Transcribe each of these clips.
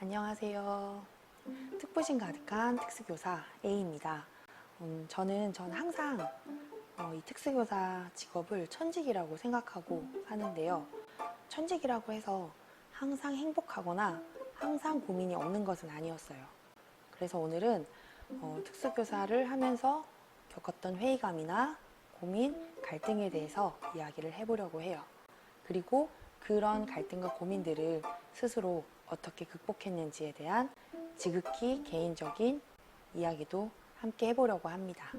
안녕하세요. 특부심 가득한 특수교사 A입니다. 저는 항상 이 특수교사 직업을 천직이라고 생각하고 사는데요. 천직이라고 해서 항상 행복하거나 항상 고민이 없는 것은 아니었어요. 그래서 오늘은 특수교사를 하면서 겪었던 회의감이나 고민, 갈등에 대해서 이야기를 해보려고 해요. 그리고 그런 갈등과 고민들을 스스로 어떻게 극복했는지에 대한 지극히 개인적인 이야기도 함께 해보려고 합니다.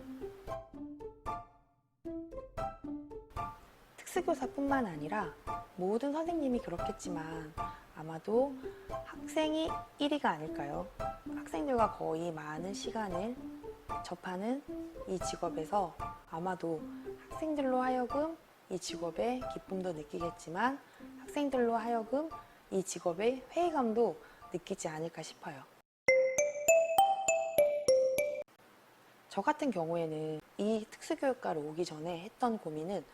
특수교사뿐만 아니라 모든 선생님이 그렇겠지만 아마도 학생이 1위가 아닐까요? 학생들과 거의 많은 시간을 접하는 이 직업에서 아마도 학생들로 하여금 이 직업의 기쁨도 느끼겠지만 학생들로 하여금 이 직업의 회의감도 느끼지 않을까 싶어요. 저 같은 경우에는 이 특수교육과를 오기 전에 했던 고민은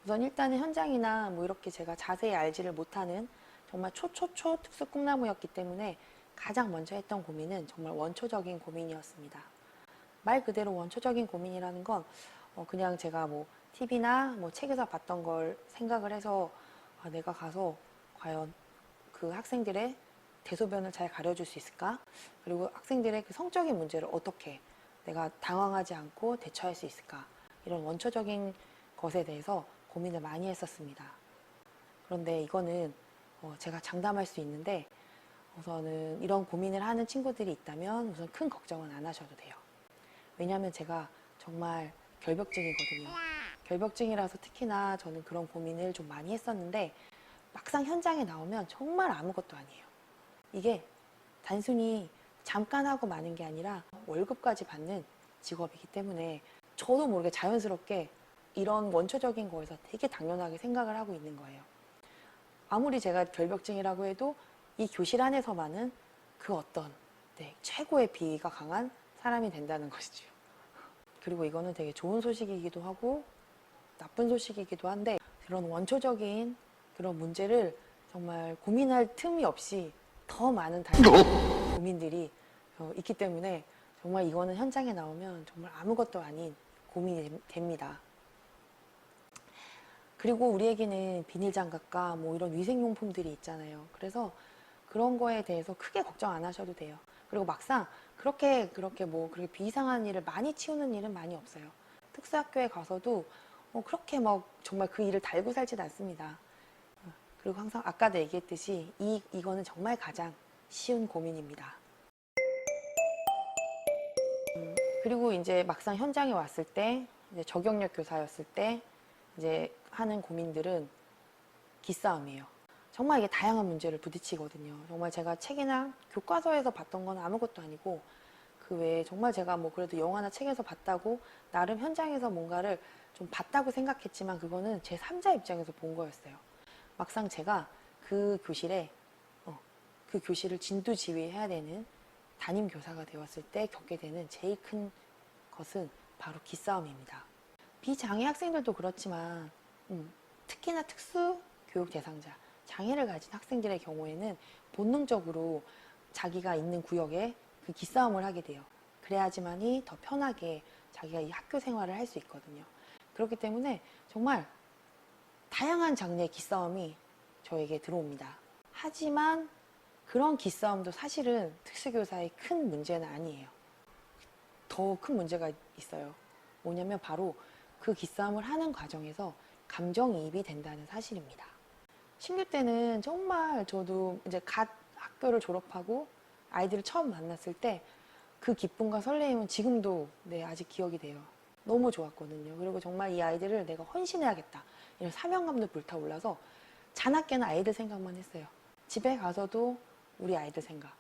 우선 일단은 현장이나 이렇게 제가 자세히 알지를 못하는 정말 초초초 특수 꿈나무였기 때문에 가장 먼저 했던 고민은 정말 원초적인 고민이었습니다. 말 그대로 원초적인 고민이라는 건 그냥 제가 TV나 책에서 봤던 걸 생각을 해서 내가 가서 과연 그 학생들의 대소변을 잘 가려줄 수 있을까? 그리고 학생들의 그 성적인 문제를 어떻게 내가 당황하지 않고 대처할 수 있을까? 이런 원초적인 것에 대해서 고민을 많이 했었습니다. 그런데 이거는 제가 장담할 수 있는데 우선은 이런 고민을 하는 친구들이 있다면 우선 큰 걱정은 안 하셔도 돼요. 왜냐하면 제가 정말 결벽증이거든요. 결벽증이라서 특히나 저는 그런 고민을 좀 많이 했었는데 막상 현장에 나오면 정말 아무것도 아니에요. 이게 단순히 잠깐 하고 마는 게 아니라 월급까지 받는 직업이기 때문에 저도 모르게 자연스럽게 이런 원초적인 거에서 되게 당연하게 생각을 하고 있는 거예요. 아무리 제가 결벽증이라고 해도 이 교실 안에서만은 그 어떤 최고의 비위가 강한 사람이 된다는 것이죠. 그리고 이거는 되게 좋은 소식이기도 하고 나쁜 소식이기도 한데 그런 원초적인 그런 문제를 정말 고민할 틈이 없이 더 많은 다양한 고민들이 있기 때문에 정말 이거는 현장에 나오면 정말 아무것도 아닌 고민이 됩니다. 그리고 우리에게는 비닐장갑과 이런 위생용품들이 있잖아요. 그래서 그런 거에 대해서 크게 걱정 안 하셔도 돼요. 그리고 막상 그렇게 비이상한 일을 많이 치우는 일은 많이 없어요. 특수학교에 가서도 그렇게 정말 그 일을 달고 살진 않습니다. 그리고 항상 아까도 얘기했듯이 이거는 정말 가장 쉬운 고민입니다. 그리고 이제 막상 현장에 왔을 때 이제 저경력 교사였을 때 이제 하는 고민들은 기싸움이에요. 정말 이게 다양한 문제를 부딪히거든요. 정말 제가 책이나 교과서에서 봤던 건 아무것도 아니고 그 외에 정말 제가 그래도 영화나 책에서 봤다고 나름 현장에서 뭔가를 좀 봤다고 생각했지만 그거는 제 3자 입장에서 본 거였어요. 막상 제가 그 교실에 그 교실을 진두지휘해야 되는 담임 교사가 되었을 때 겪게 되는 제일 큰 것은 바로 기싸움입니다. 비장애 학생들도 그렇지만 특히나 특수교육 대상자, 장애를 가진 학생들의 경우에는 본능적으로 자기가 있는 구역에 그 기싸움을 하게 돼요. 그래야지만이 더 편하게 자기가 이 학교 생활을 할 수 있거든요. 그렇기 때문에 정말 다양한 장르의 기싸움이 저에게 들어옵니다. 하지만 그런 기싸움도 사실은 특수교사의 큰 문제는 아니에요. 더 큰 문제가 있어요. 뭐냐면 바로 그 기싸움을 하는 과정에서 감정이입이 된다는 사실입니다. 신규 때는 정말 저도 이제 갓 학교를 졸업하고 아이들을 처음 만났을 때 그 기쁨과 설레임은 지금도 아직 기억이 돼요. 너무 좋았거든요. 그리고 정말 이 아이들을 내가 헌신해야겠다. 이런 사명감도 불타올라서 자나깨나 아이들 생각만 했어요. 집에 가서도 우리 아이들 생각.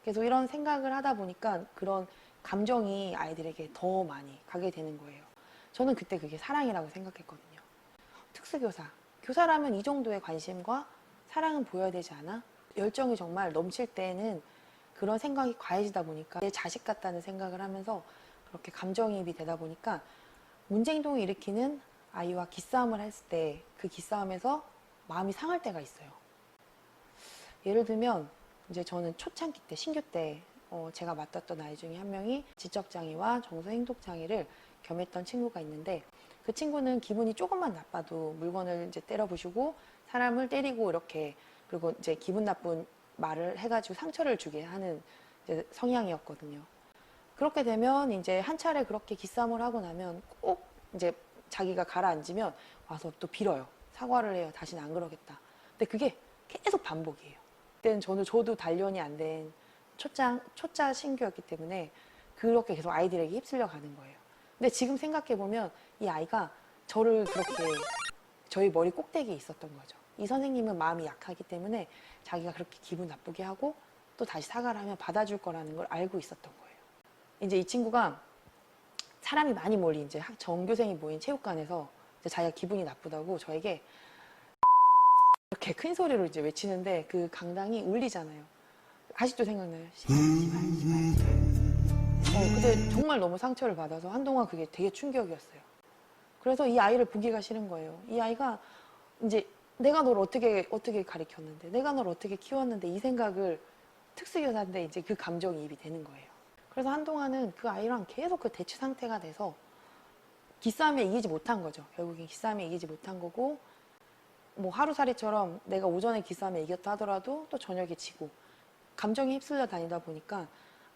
계속 이런 생각을 하다 보니까 그런 감정이 아이들에게 더 많이 가게 되는 거예요. 저는 그때 그게 사랑이라고 생각했거든요. 특수교사, 교사라면 이 정도의 관심과 사랑은 보여야 되지 않아? 열정이 정말 넘칠 때는 그런 생각이 과해지다 보니까 내 자식 같다는 생각을 하면서 그렇게 감정이입이 되다 보니까 문제행동을 일으키는 아이와 기싸움을 했을 때 그 기싸움에서 마음이 상할 때가 있어요. 예를 들면 이제 저는 초창기 때, 신규 때 제가 맡았던 아이 중에 한 명이 지적장애와 정서행동장애를 겸했던 친구가 있는데, 그 친구는 기분이 조금만 나빠도 물건을 이제 때려 부수고 사람을 때리고 이렇게, 그리고 이제 기분 나쁜 말을 해가지고 상처를 주게 하는 이제 성향이었거든요. 그렇게 되면 이제 한 차례 그렇게 기싸움을 하고 나면 꼭 이제 자기가 가라앉으면 와서 또 빌어요. 사과를 해요. 다시는 안 그러겠다. 근데 그게 계속 반복이에요. 그때는 저도 단련이 안 된 초짜 신규였기 때문에 그렇게 계속 아이들에게 휩쓸려 가는 거예요. 근데 지금 생각해보면 이 아이가 저를 그렇게 저희 머리 꼭대기에 있었던 거죠. 이 선생님은 마음이 약하기 때문에 자기가 그렇게 기분 나쁘게 하고 또 다시 사과를 하면 받아줄 거라는 걸 알고 있었던 거예요. 이제 이 친구가 사람이 많이 몰린 이제 전교생이 모인 체육관에서 이제 자기가 기분이 나쁘다고 저에게 이렇게 큰 소리로 이제 외치는데 그 강당이 울리잖아요. 아직도 생각나요. 시발, 시발, 시발. 그때 정말 너무 상처를 받아서 한동안 그게 되게 충격이었어요. 그래서 이 아이를 보기가 싫은 거예요. 이 아이가 이제 내가 널 어떻게 가르쳤는데, 내가 널 어떻게 키웠는데, 이 생각을 특수교사인데 이제 그 감정이입이 되는 거예요. 그래서 한동안은 그 아이랑 계속 그 대치 상태가 돼서 기싸움에 이기지 못한 거죠. 결국엔 기싸움에 이기지 못한 거고, 뭐 하루살이처럼 내가 오전에 기싸움에 이겼다 하더라도 또 저녁에 지고, 감정에 휩쓸려 다니다 보니까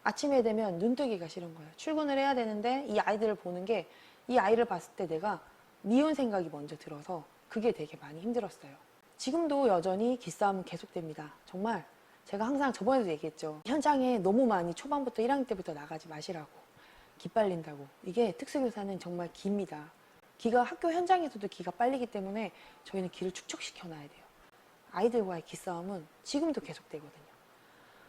아침에 되면 눈뜨기가 싫은 거예요. 출근을 해야 되는데 이 아이들을 보는 게, 이 아이를 봤을 때 내가 미운 생각이 먼저 들어서 그게 되게 많이 힘들었어요. 지금도 여전히 기싸움은 계속됩니다. 정말 제가 항상 저번에도 얘기했죠. 현장에 너무 많이 초반부터 1학년 때부터 나가지 마시라고. 기빨린다고. 이게 특수교사는 정말 깁니다. 기가 학교 현장에서도 기가 빨리기 때문에 저희는 기를 축적시켜 놔야 돼요. 아이들과의 기싸움은 지금도 계속되거든요.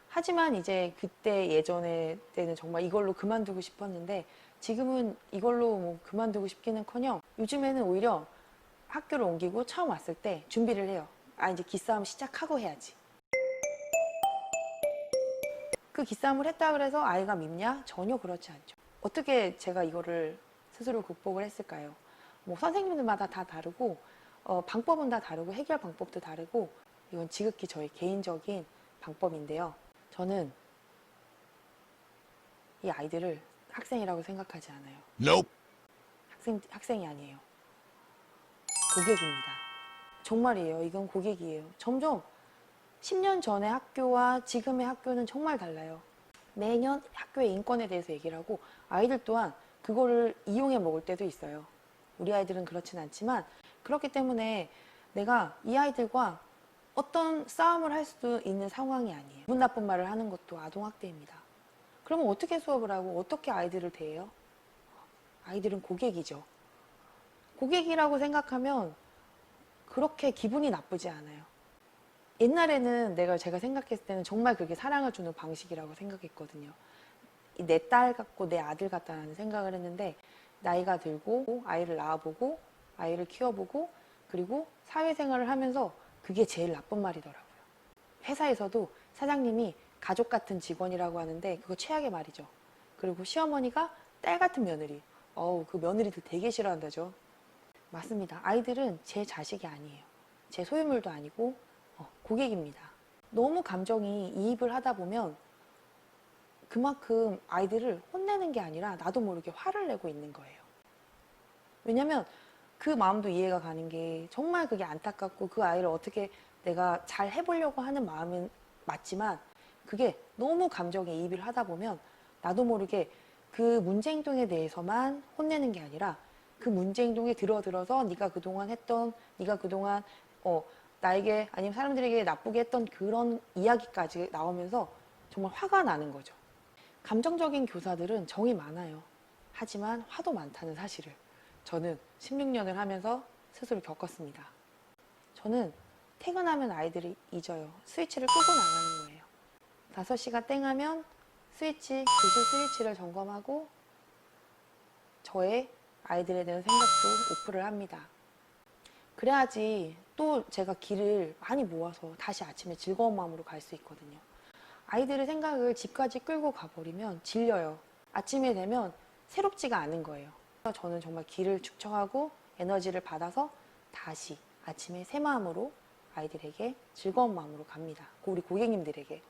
하지만 이제 그때 예전에 때는 정말 이걸로 그만두고 싶었는데, 지금은 이걸로 뭐 그만두고 싶기는커녕 요즘에는 오히려 학교를 옮기고 처음 왔을 때 준비를 해요. 아, 이제 기싸움 시작하고 해야지. 그 기싸움을 했다 그래서 아이가 밉냐? 전혀 그렇지 않죠. 어떻게 제가 이거를 스스로 극복을 했을까요? 뭐 선생님들마다 다 다르고 방법은 다 다르고 해결 방법도 다르고, 이건 지극히 저의 개인적인 방법인데요. 저는 이 아이들을 학생이라고 생각하지 않아요. Nope. 학생이 아니에요. 고객입니다. 정말이에요. 이건 고객이에요. 점점 10년 전의 학교와 지금의 학교는 정말 달라요. 매년 학교의 인권에 대해서 얘기를 하고, 아이들 또한 그거를 이용해 먹을 때도 있어요. 우리 아이들은 그렇진 않지만, 그렇기 때문에 내가 이 아이들과 어떤 싸움을 할 수도 있는 상황이 아니에요. 기분 나쁜 말을 하는 것도 아동학대입니다. 그러면 어떻게 수업을 하고 어떻게 아이들을 대해요? 아이들은 고객이죠. 고객이라고 생각하면 그렇게 기분이 나쁘지 않아요. 옛날에는 제가 생각했을 때는 정말 그게 사랑을 주는 방식이라고 생각했거든요. 내 딸 같고 내 아들 같다는 생각을 했는데, 나이가 들고 아이를 낳아보고 아이를 키워보고 그리고 사회생활을 하면서 그게 제일 나쁜 말이더라고요. 회사에서도 사장님이 가족 같은 직원이라고 하는데 그거 최악의 말이죠. 그리고 시어머니가 딸 같은 며느리. 그 며느리들 되게 싫어한다죠. 맞습니다. 아이들은 제 자식이 아니에요. 제 소유물도 아니고 고객입니다. 너무 감정이 이입을 하다 보면 그만큼 아이들을 혼내는 게 아니라 나도 모르게 화를 내고 있는 거예요. 왜냐면 그 마음도 이해가 가는 게, 정말 그게 안타깝고 그 아이를 어떻게 내가 잘 해보려고 하는 마음은 맞지만, 그게 너무 감정에 이입을 하다 보면 나도 모르게 그 문제 행동에 대해서만 혼내는 게 아니라 그 문제 행동에 들어서 네가 그동안 했던, 네가 그동안 나에게 아니면 사람들에게 나쁘게 했던 그런 이야기까지 나오면서 정말 화가 나는 거죠. 감정적인 교사들은 정이 많아요. 하지만 화도 많다는 사실을 저는 16년을 하면서 스스로 겪었습니다. 저는 퇴근하면 아이들이 잊어요. 스위치를 끄고 나가는 거예요. 5시가 땡하면 교실 스위치를 점검하고 저의 아이들에 대한 생각도 오프를 합니다. 그래야지 또 제가 기를 많이 모아서 다시 아침에 즐거운 마음으로 갈 수 있거든요. 아이들의 생각을 집까지 끌고 가버리면 질려요. 아침에 되면 새롭지가 않은 거예요. 저는 정말 기를 축적하고 에너지를 받아서 다시 아침에 새 마음으로 아이들에게 즐거운 마음으로 갑니다. 우리 고객님들에게.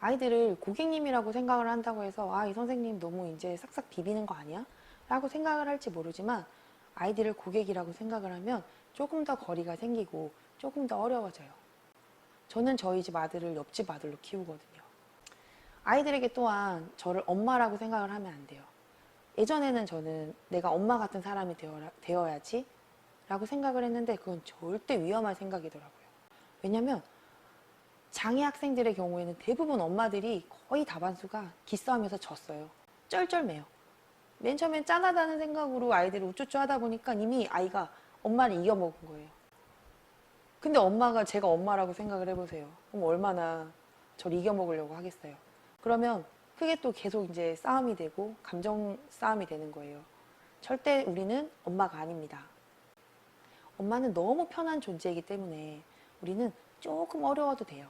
아이들을 고객님이라고 생각을 한다고 해서 이 선생님 너무 이제 싹싹 비비는 거 아니야? 라고 생각을 할지 모르지만 아이들을 고객이라고 생각을 하면 조금 더 거리가 생기고 조금 더 어려워져요. 저는 저희 집 아들을 옆집 아들로 키우거든요. 아이들에게 또한 저를 엄마라고 생각을 하면 안 돼요. 예전에는 저는 내가 엄마 같은 사람이 되어야지 라고 생각을 했는데 그건 절대 위험한 생각이더라고요. 왜냐면 장애 학생들의 경우에는 대부분 엄마들이 거의 다반수가 기싸움에서 졌어요. 쩔쩔매요. 맨 처음엔 짠하다는 생각으로 아이들을 우쭈쭈 하다 보니까 이미 아이가 엄마를 이겨먹은 거예요. 근데 엄마가 제가 엄마라고 생각을 해보세요. 그럼 얼마나 저를 이겨먹으려고 하겠어요. 그러면 그게 또 계속 이제 싸움이 되고 감정 싸움이 되는 거예요. 절대 우리는 엄마가 아닙니다. 엄마는 너무 편한 존재이기 때문에 우리는 조금 어려워도 돼요.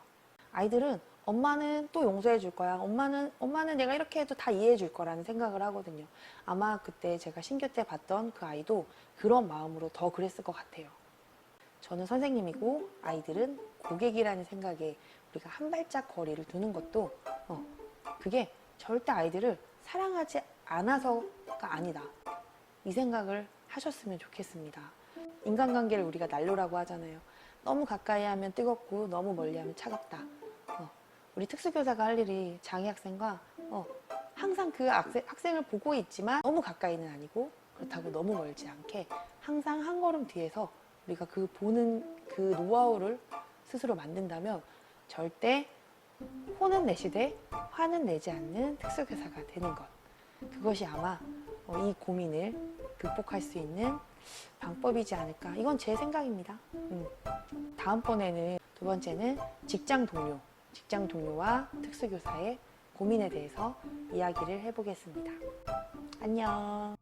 아이들은 엄마는 또 용서해 줄 거야. 엄마는 내가 이렇게 해도 다 이해해 줄 거라는 생각을 하거든요. 아마 그때 제가 신규 때 봤던 그 아이도 그런 마음으로 더 그랬을 것 같아요. 저는 선생님이고 아이들은 고객이라는 생각에 우리가 한 발짝 거리를 두는 것도 그게 절대 아이들을 사랑하지 않아서가 아니다. 이 생각을 하셨으면 좋겠습니다. 인간관계를 우리가 난로라고 하잖아요. 너무 가까이 하면 뜨겁고 너무 멀리 하면 차갑다. 우리 특수교사가 할 일이 장애 학생과 항상 그 학생을 보고 있지만 너무 가까이는 아니고 그렇다고 너무 멀지 않게 항상 한 걸음 뒤에서 우리가 그 보는 그 노하우를 스스로 만든다면 절대 호는 내시되 화는 내지 않는 특수교사가 되는 것. 그것이 아마 이 고민을 극복할 수 있는 방법이지 않을까. 이건 제 생각입니다. 다음번에는 두 번째는 직장 동료와 특수교사의 고민에 대해서 이야기를 해보겠습니다. 안녕.